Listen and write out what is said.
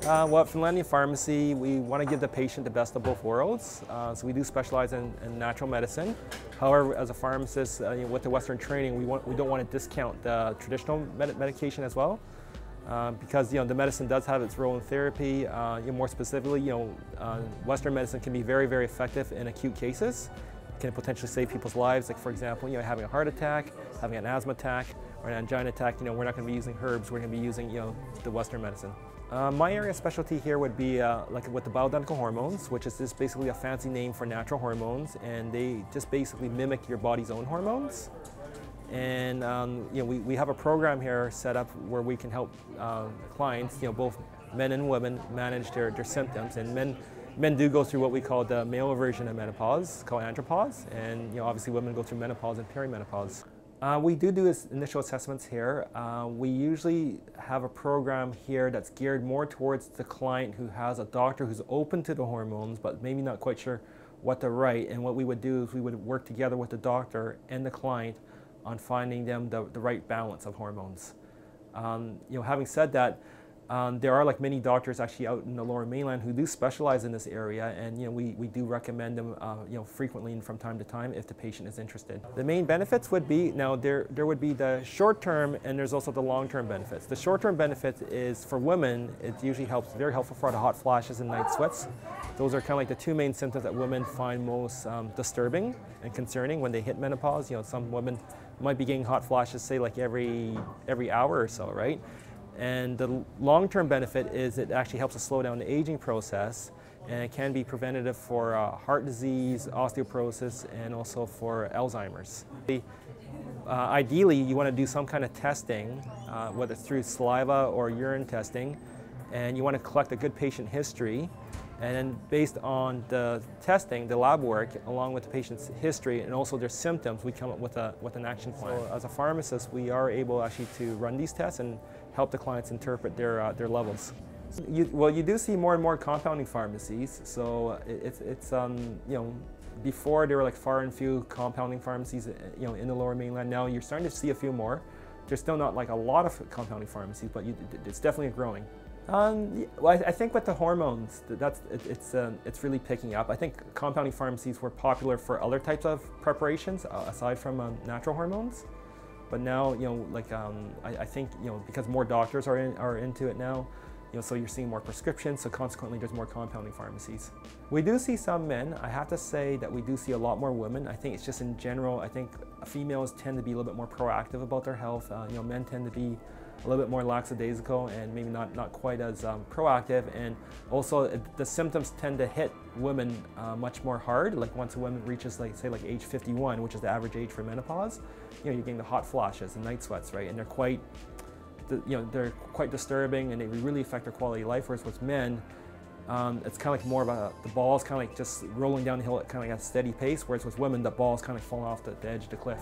Well, at Finlandia Pharmacy, we want to give the patient the best of both worlds. So we do specialize in natural medicine. However, as a pharmacist, with the Western training, we don't want to discount the traditional medication as well, because the medicine does have its role in therapy. More specifically, Western medicine can be very, very effective in acute cases. It can potentially save people's lives. Like for example, having a heart attack, having an asthma attack, or an angina attack. We're not going to be using herbs. We're going to be using the Western medicine. My area of specialty here would be like with the bioidentical hormones, which is just basically a fancy name for natural hormones, and they just basically mimic your body's own hormones. And we have a program here set up where we can help clients, both men and women, manage their symptoms. And men do go through what we call the male version of menopause, called andropause, and obviously women go through menopause and perimenopause. We do initial assessments here. We usually have a program here that's geared more towards the client who has a doctor who's open to the hormones, but maybe not quite sure what to write. And what we would do is we would work together with the doctor and the client on finding them the right balance of hormones. Having said that, there are many doctors actually out in the Lower Mainland who do specialize in this area, and we do recommend them frequently and from time to time if the patient is interested. The main benefits would be, now there would be the short-term and there's also the long-term benefits. The short-term benefit is for women, it usually very helpful for the hot flashes and night sweats. Those are kind of like the two main symptoms that women find most disturbing and concerning when they hit menopause. Some women might be getting hot flashes, say every hour or so, right? And the long-term benefit is it actually helps to slow down the aging process, and it can be preventative for heart disease, osteoporosis, and also for Alzheimer's. Ideally, you want to do some kind of testing, whether it's through saliva or urine testing, and you want to collect a good patient history. And then based on the testing, the lab work, along with the patient's history and also their symptoms, we come up with an action plan. So as a pharmacist, we are able actually to run these tests and help the clients interpret their levels. You do see more and more compounding pharmacies. So before there were far and few compounding pharmacies, in the Lower Mainland. Now you're starting to see a few more. There's still not a lot of compounding pharmacies, but it's definitely growing. Well, I think with the hormones, it's really picking up. I think compounding pharmacies were popular for other types of preparations aside from natural hormones, but now I think because more doctors are into it now, so you're seeing more prescriptions. So consequently, there's more compounding pharmacies. We do see some men. I have to say that we do see a lot more women. I think it's just in general. I think females tend to be a little bit more proactive about their health. Men tend to be a little bit more lackadaisical and maybe not quite as proactive, and also the symptoms tend to hit women much more hard. Once a woman reaches say age 51, which is the average age for menopause, you're getting the hot flashes and night sweats, right? And they're quite disturbing, and they really affect their quality of life. Whereas with men, it's kind of more of the ball's kind of just rolling down the hill at kind of a steady pace, whereas with women, the ball's kind of falling off the edge of the cliff.